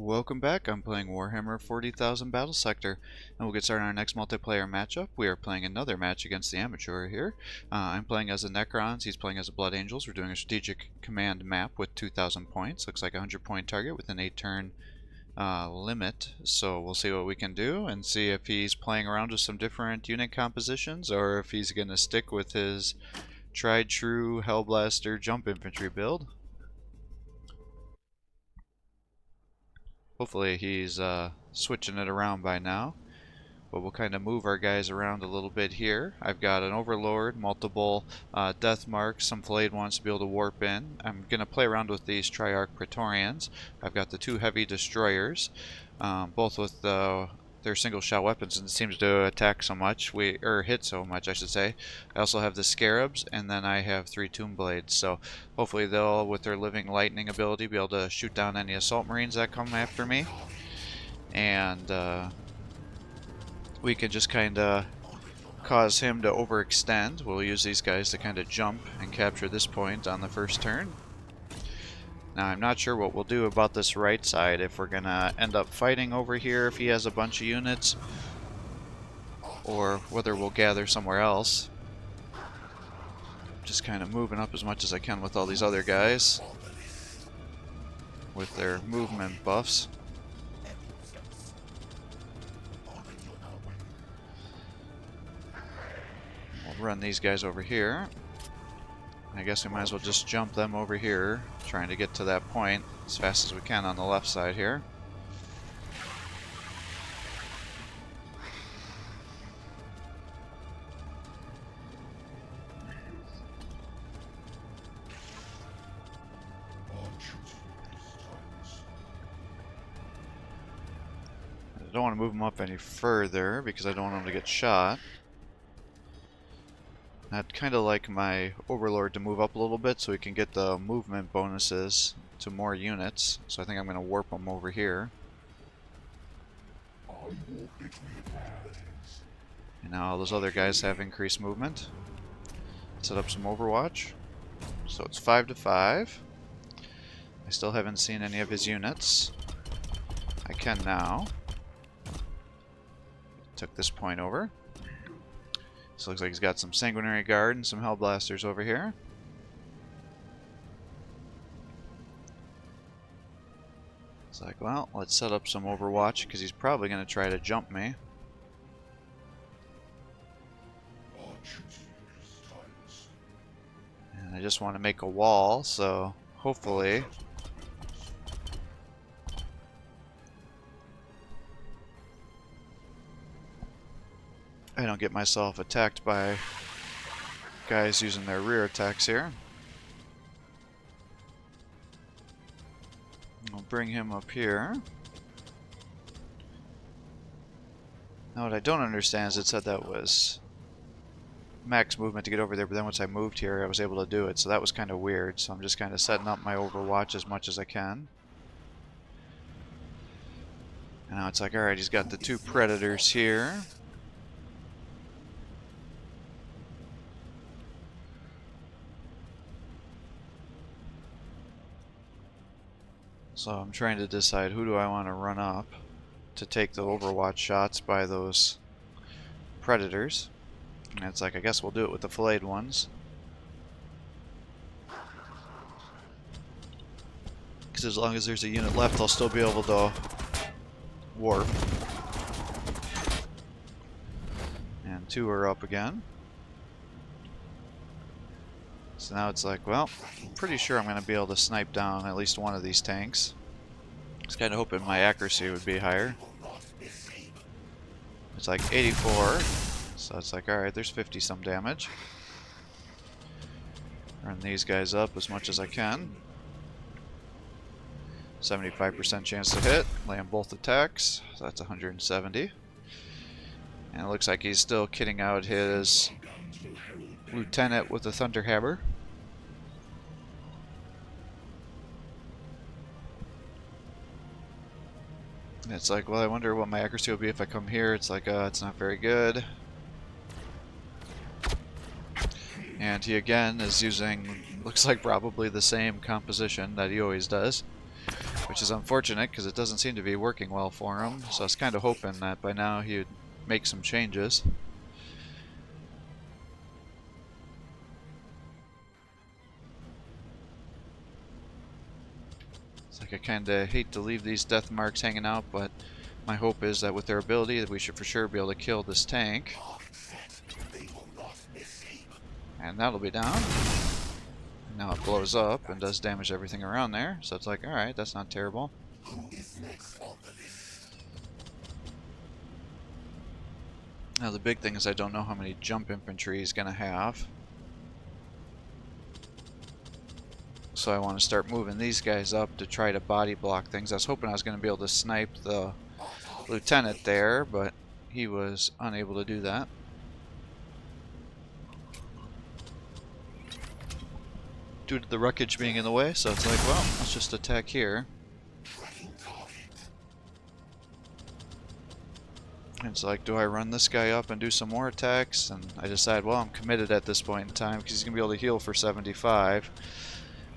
Welcome back. I'm playing Warhammer 40,000 Battlesector, and we'll get started on our next multiplayer matchup. We are playing another match against the amateur here. I'm playing as the Necrons, he's playing as the Blood Angels. We're doing a strategic command map with 2,000 points. Looks like a 100-point target with an 8-turn limit, so we'll see what we can do and see if he's playing around with some different unit compositions or if he's going to stick with his tried-true Hellblaster jump infantry build. Hopefully he's switching it around by now. But we'll kind of move our guys around a little bit here. I've got an Overlord, multiple death marks, some flayed ones to be able to warp in. I'm going to play around with these Triarch Praetorians. I've got the 2 heavy destroyers, both with their single shot weapons, and it seems to attack so much, or hit so much, I should say. I also have the Scarabs, and then I have 3 Tomb Blades. So hopefully they'll, with their living lightning ability, be able to shoot down any assault marines that come after me. And we can just kind of cause him to overextend. We'll use these guys to kind of jump and capture this point on the first turn. Now I'm not sure what we'll do about this right side, if we're gonna end up fighting over here if he has a bunch of units, or whether we'll gather somewhere else. Just kind of moving up as much as I can with all these other guys with their movement buffs. We'll run these guys over here. I guess we might as well just jump them over here, trying to get to that point as fast as we can on the left side here. I don't want to move them up any further because I don't want them to get shot. I'd kind of like my Overlord to move up a little bit so we can get the movement bonuses to more units. So I think I'm going to warp them over here. And now all those other guys have increased movement. Set up some Overwatch. So it's 5 to 5. I still haven't seen any of his units. I can now. Took this point over. So looks like he's got some Sanguinary Guard and some Hellblasters over here. It's like, well, let's set up some Overwatch because he's probably going to try to jump me. And I just want to make a wall, so hopefully I don't get myself attacked by guys using their rear attacks here. I'll bring him up here. Now what I don't understand is it said that was max movement to get over there, but then once I moved here I was able to do it, so that was kind of weird. So I'm just kind of setting up my Overwatch as much as I can. And now it's like, alright, he's got the 2 Predators here. So I'm trying to decide who do I want to run up to take the Overwatch shots by those Predators. And it's like, I guess we'll do it with the filleted ones. Because as long as there's a unit left, I'll still be able to warp. And 2 are up again. So now it's like, well, I'm pretty sure I'm going to be able to snipe down at least one of these tanks. I was kind of hoping my accuracy would be higher. It's like 84, so it's like, alright, there's 50 some damage. Run these guys up as much as I can. 75% chance to hit, land both attacks, so that's 170. And it looks like he's still kitting out his Lieutenant with a Thunderhammer. And it's like, well, I wonder what my accuracy will be if I come here. It's like, it's not very good. And he again is using, looks like probably the same composition that he always does, which which is unfortunate because it doesn't seem to be working well for him. So I was kind of hoping that by now he would make some changes. It's like I kind of hate to leave these death marks hanging out, but my hope is that with their ability that we should for sure be able to kill this tank. And that'll be down. Now it blows up and does damage to everything around there, so it's like, alright, that's not terrible. Now the big thing is I don't know how many jump infantry he's going to have. So I want to start moving these guys up to try to body block things. I was hoping I was going to be able to snipe the lieutenant there, but he was unable to do that. Due to the wreckage being in the way, so it's like, well, let's just attack here. And it's like, do I run this guy up and do some more attacks? And I decide, well, I'm committed at this point in time because he's going to be able to heal for 75.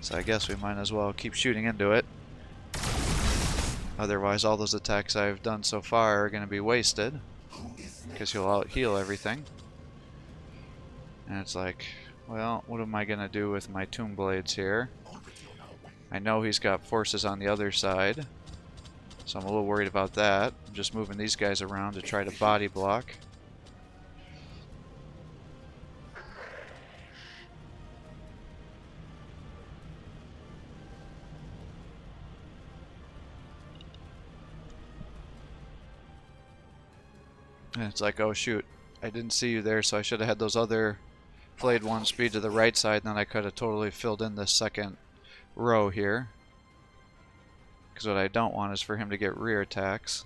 So I guess we might as well keep shooting into it. Otherwise, all those attacks I've done so far are going to be wasted because he'll out-heal everything. And it's like, well, what am I going to do with my Tomb Blades here? I know he's got forces on the other side, so I'm a little worried about that. I'm just moving these guys around to try to body block. And it's like, oh shoot, I didn't see you there, so I should have had those other flayed ones speed to the right side, and then I could have totally filled in this second row here. Because what I don't want is for him to get rear attacks.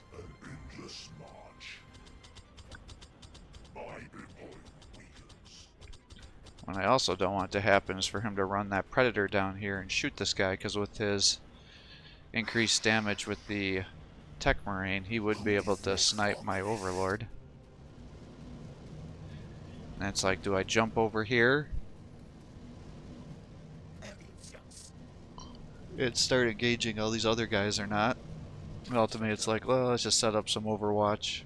What I also don't want to happen is for him to run that Predator down here and shoot this guy, because with his increased damage with the Tech Marine, he would be able to snipe my Overlord. And it's like, do I jump over here and start engaging all these other guys or not? And ultimately it's like, well, let's just set up some Overwatch.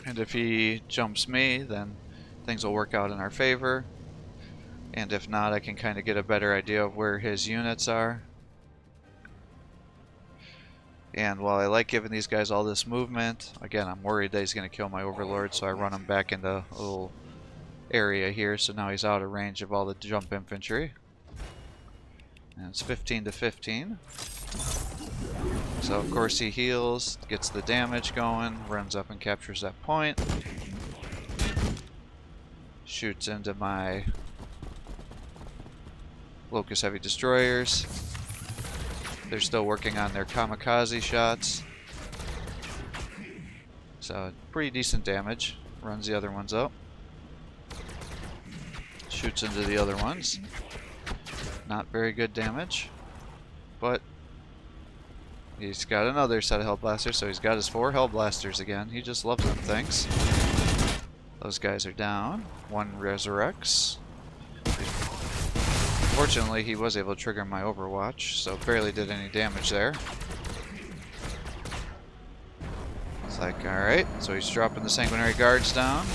And if he jumps me, then things will work out in our favor. And if not, I can kind of get a better idea of where his units are. And while I like giving these guys all this movement, again, I'm worried that he's going to kill my Overlord, so I run him back into a little area here, so now he's out of range of all the jump infantry. And it's 15 to 15. So of course he heals, gets the damage going, runs up and captures that point. Shoots into my Locust Heavy Destroyers. They're still working on their kamikaze shots. So pretty decent damage. Runs the other ones up. Shoots into the other ones. Not very good damage. But he's got another set of Hell Blasters, so he's got his 4 Hell Blasters again. He just loves them things. Those guys are down. One resurrects. Fortunately, he was able to trigger my Overwatch, so barely did any damage there. It's like, alright, so he's dropping the Sanguinary Guards down.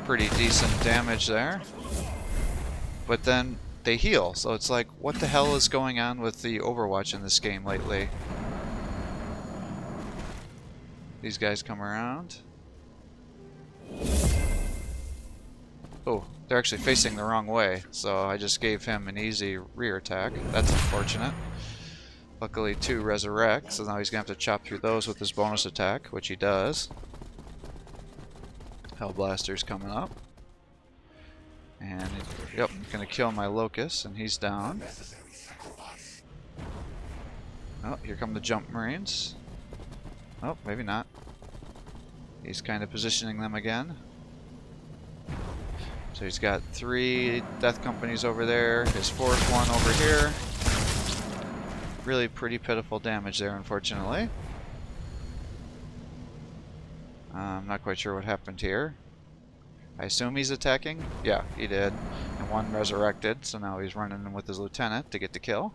Pretty decent damage there. But then they heal, so it's like, what the hell is going on with the Overwatch in this game lately? These guys come around. Oh, they're actually facing the wrong way, so I just gave him an easy rear attack. That's unfortunate. Luckily 2 resurrect, so now he's going to have to chop through those with his bonus attack, which he does. Hell Blaster's coming up. And, yep, going to kill my Locust, and he's down. Oh, here come the Jump Marines. Oh, maybe not. He's kind of positioning them again. So he's got 3 death companies over there, his 4th one over here. Really pretty pitiful damage there, unfortunately. I'm not quite sure what happened here. I assume he's attacking? Yeah, he did. And one resurrected, so now he's running in with his lieutenant to get the kill.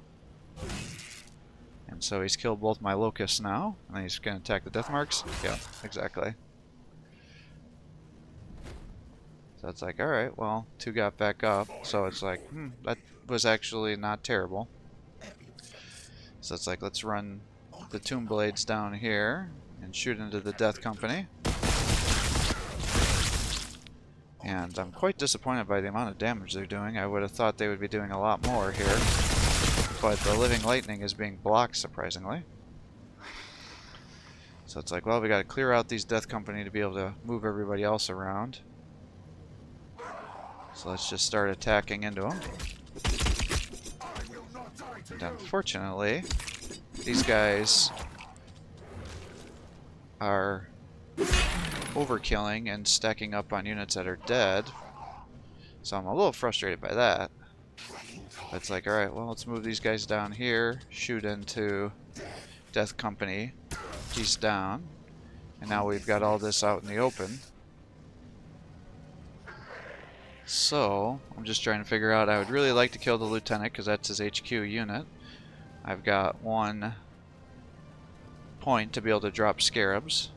And so he's killed both my locusts now, and then he's going to attack the death marks? Yeah, exactly. So it's like, alright, well, 2 got back up, so it's like, that was actually not terrible. So it's like, let's run the Tomb Blades down here and shoot into the Death Company. And I'm quite disappointed by the amount of damage they're doing. I would have thought they would be doing a lot more here. But the Living Lightning is being blocked, surprisingly. So it's like, well, we gotta clear out these Death Company to be able to move everybody else around. So let's just start attacking into them. And unfortunately, these guys are overkilling and stacking up on units that are dead. So I'm a little frustrated by that. But it's like, alright, well, let's move these guys down here, shoot into Death Company. He's down. And now we've got all this out in the open. So, I'm just trying to figure out, I would really like to kill the Lieutenant because that's his HQ unit. I've got 1 point to be able to drop Scarabs.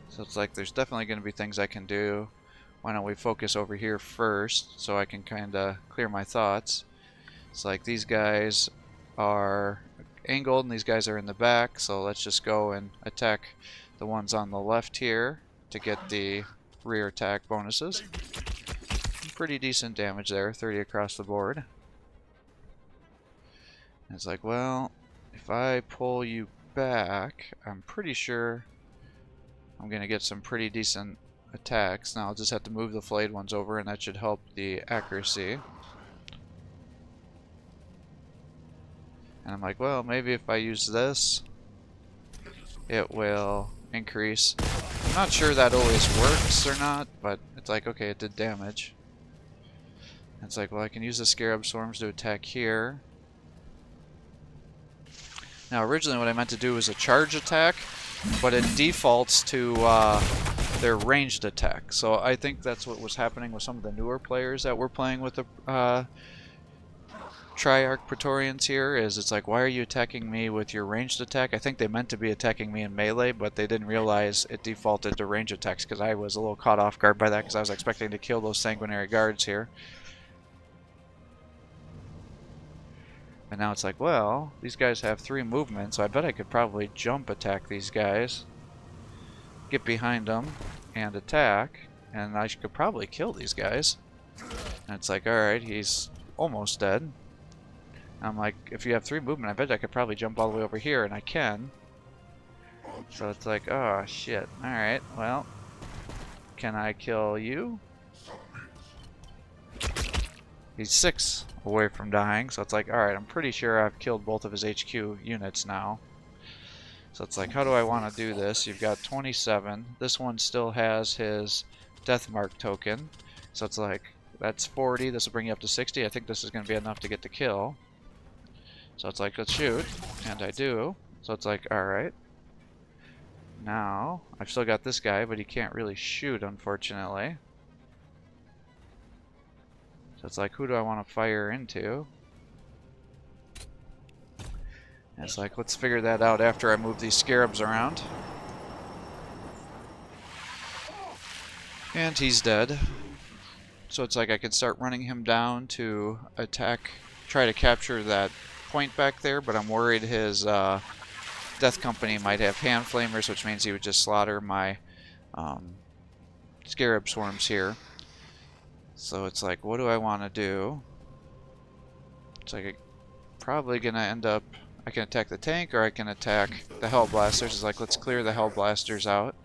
So it's like there's definitely going to be things I can do. Why don't we focus over here first so I can kind of clear my thoughts. It's like these guys are angled and these guys are in the back, so let's just go and attack the ones on the left here to get the rear attack bonuses. Pretty decent damage there, 30 across the board. And it's like, well, if I pull you back, I'm pretty sure I'm going to get some pretty decent attacks. Now I'll just have to move the flayed ones over and that should help the accuracy. And I'm like, well, maybe if I use this, it will increase. I'm not sure that always works or not, but it's like, okay, it did damage. And it's like, well, I can use the Scarab Swarms to attack here. Now originally what I meant to do was a charge attack, but it defaults to their ranged attack. So I think that's what was happening with some of the newer players that were playing with the Triarch Praetorians here, is it's like, why are you attacking me with your ranged attack? I think they meant to be attacking me in melee, but they didn't realize it defaulted to range attacks because I was a little caught off guard by that because I was expecting to kill those sanguinary guards here. And now it's like, well, these guys have 3 movements, so I bet I could probably jump attack these guys, get behind them, and attack, and I could probably kill these guys. And it's like, alright, he's almost dead. And I'm like, if you have 3 movement, I bet I could probably jump all the way over here, and I can. So it's like, oh shit, alright, well, can I kill you? He's 6 away from dying, so it's like, alright, I'm pretty sure I've killed both of his HQ units now. So it's like, how do I want to do this? You've got 27. This one still has his death mark token. So it's like, that's 40. This will bring you up to 60. I think this is going to be enough to get the kill. So it's like, let's shoot. And I do. So it's like, alright. Now, I've still got this guy, but he can't really shoot, unfortunately. So it's like, who do I want to fire into? And it's like, let's figure that out after I move these Scarabs around. And he's dead. So it's like I can start running him down to attack, try to capture that point back there, but I'm worried his Death Company might have hand flamers, which means he would just slaughter my Scarab Swarms here. So it's like, what do I want to do? It's like, I'm probably going to end up, I can attack the tank or I can attack the Hellblasters. It's like, let's clear the Hellblasters out.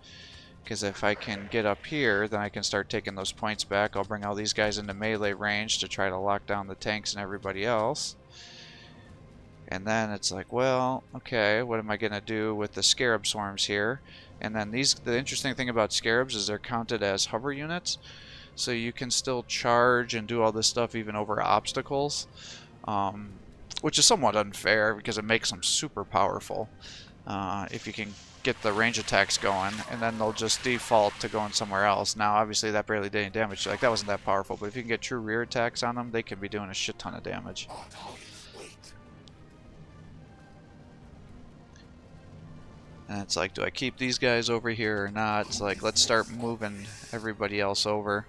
Because if I can get up here, then I can start taking those points back. I'll bring all these guys into melee range to try to lock down the tanks and everybody else. And then it's like, well, okay, what am I going to do with the Scarab Swarms here? And then these, the interesting thing about Scarabs is they're counted as hover units. So you can still charge and do all this stuff even over obstacles. Which is somewhat unfair because it makes them super powerful. if you can get the range attacks going, and then they'll just default to going somewhere else. Now, obviously, that barely did any damage. Like, that wasn't that powerful, but if you can get true rear attacks on them, they can be doing a shit ton of damage. And it's like, do I keep these guys over here or not? It's like, let's start moving everybody else over.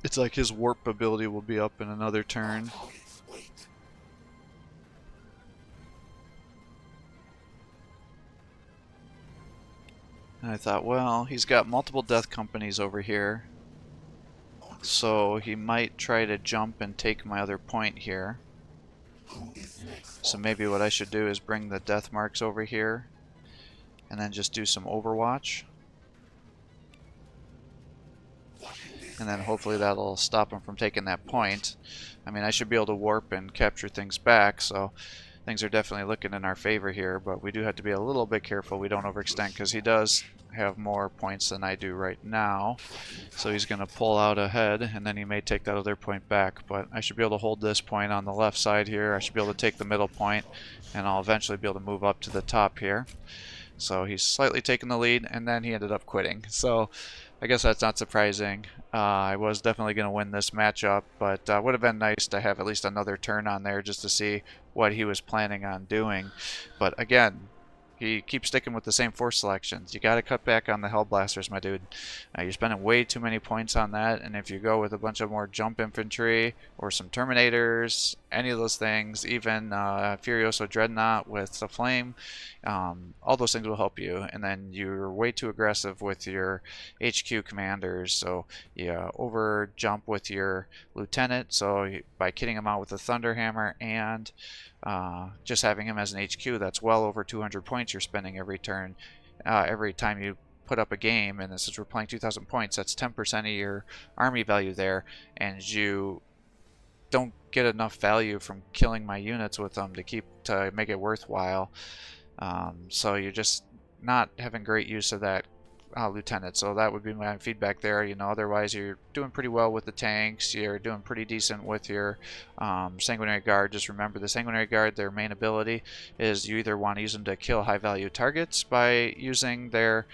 It's like his warp ability will be up in another turn. And I thought, well, he's got multiple death companies over here, so he might try to jump and take my other point here. So maybe what I should do is bring the death marks over here and then just do some overwatch. And then hopefully that'll stop him from taking that point. I mean, I should be able to warp and capture things back, so things are definitely looking in our favor here, but we do have to be a little bit careful we don't overextend, because he does have more points than I do right now. So he's going to pull out ahead, and then he may take that other point back. But I should be able to hold this point on the left side here. I should be able to take the middle point, and I'll eventually be able to move up to the top here. So he's slightly taking the lead, and then he ended up quitting. So I guess that's not surprising. I was definitely going to win this matchup, but would have been nice to have at least another turn on there just to see what he was planning on doing. But again, he keeps sticking with the same force selections. You got to cut back on the Hellblasters, my dude. You're spending way too many points on that, and if you go with a bunch of more jump infantry or some Terminators, any of those things, even Furioso Dreadnought with the Flame, all those things will help you. And then you're way too aggressive with your HQ commanders, so you over jump with your Lieutenant, so by kitting him out with the Thunderhammer and just having him as an HQ, that's well over 200 points you're spending every turn, every time you put up a game. And since we're playing 2,000 points, that's 10% of your army value there, and you don't get enough value from killing my units with them to make it worthwhile. So you're just not having great use of that Lieutenant. So that would be my feedback there. You know, otherwise you're doing pretty well with the tanks. You're doing pretty decent with your Sanguinary Guard. Just remember, the Sanguinary Guard, their main ability is you either want to use them to kill high value targets by using their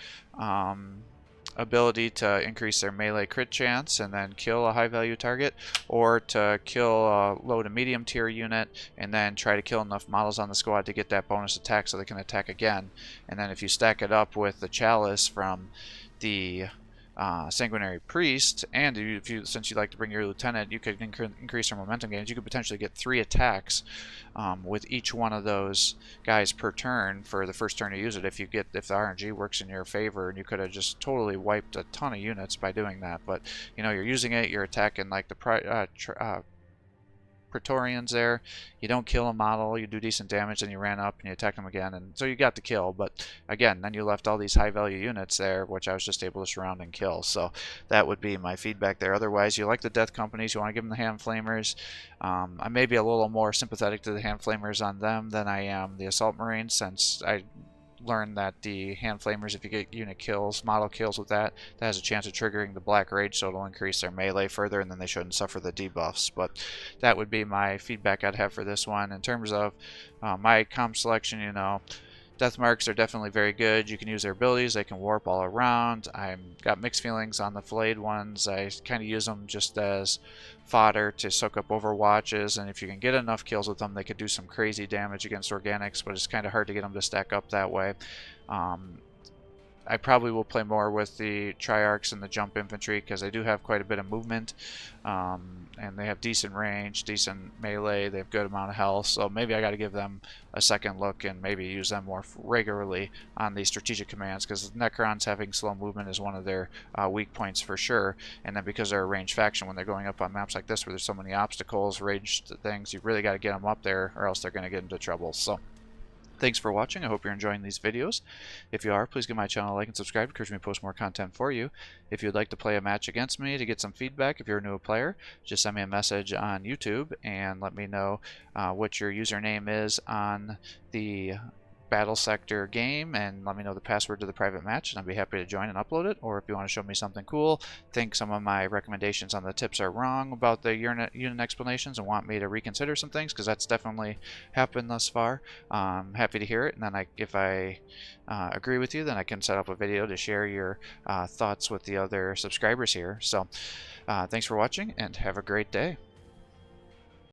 ability to increase their melee crit chance and then kill a high value target, or to kill a low to medium tier unit and then try to kill enough models on the squad to get that bonus attack so they can attack again. And then if you stack it up with the Chalice from the Sanguinary Priest, and since you like to bring your Lieutenant, you could increase your momentum gains. You could potentially get 3 attacks with each one of those guys per turn for the first turn to use it. If the RNG works in your favor, and you could have just totally wiped a ton of units by doing that. But you know, you're using it, you're attacking like the Praetorians there. You don't kill a model, you do decent damage, and you ran up and you attack them again, and so you got the kill. But again, then you left all these high value units there, which I was just able to surround and kill. So that would be my feedback there. Otherwise, you like the death companies, you want to give them the hand flamers. I may be a little more sympathetic to the hand flamers on them than I am the assault marines, since I learned that the hand flamers, if you get unit kills, model kills with that has a chance of triggering the black rage, so it'll increase their melee further, and then they shouldn't suffer the debuffs. But that would be my feedback I'd have for this one. In terms of my comp selection, you know, death marks are definitely very good. You can use their abilities, they can warp all around. I've got mixed feelings on the flayed ones. I kind of use them just as fodder to soak up overwatches, and if you can get enough kills with them, they could do some crazy damage against organics, but it's kind of hard to get them to stack up that way. I probably will play more with the Triarchs and the Jump Infantry, because they do have quite a bit of movement, and they have decent range, decent melee, they have good amount of health, so maybe I got to give them a second look and maybe use them more regularly on the strategic commands, because Necrons having slow movement is one of their weak points for sure. And then because they're a ranged faction, when they're going up on maps like this where there's so many obstacles, ranged things, you really got to get them up there or else they're going to get into trouble. So thanks for watching. I hope you're enjoying these videos. If you are, please give my channel a like and subscribe. Encourage me to post more content for you. If you'd like to play a match against me to get some feedback, if you're a new player, just send me a message on YouTube and let me know what your username is on the Battlesector game and let me know the password to the private match, and I'd be happy to join and upload it. Or if you want to show me something cool, think some of my recommendations on the tips are wrong about the unit explanations and want me to reconsider some things, because that's definitely happened thus far, happy to hear it. And then if I agree with you, then I can set up a video to share your thoughts with the other subscribers here. So thanks for watching and have a great day.